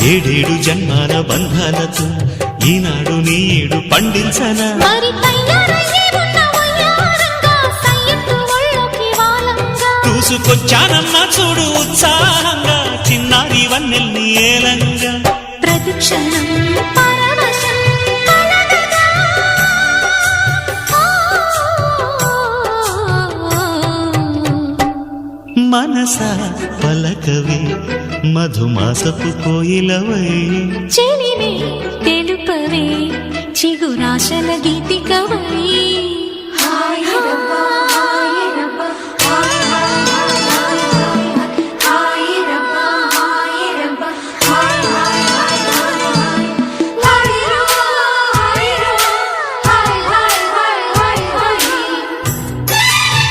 ఏడేడు జన్మాల బంధాలతో ఈనాడు నీడు పండించనా మరి తయారయ్యే ఉన్న వయ్యారంగా సయ్యత్తు ఒళ్ళోకి వాలంగా చూసుకొచ్చానమ్మా చూడు ఉత్సాహంగా చిన్నారి వన్నెల్ని ఏలంగా ప్రతిక్షణం పరవశం కలగగా మనసా పలకవే మధుమాసపు కోయిలవై చెలివే తెలుపవే చిగురాశల గీతికవై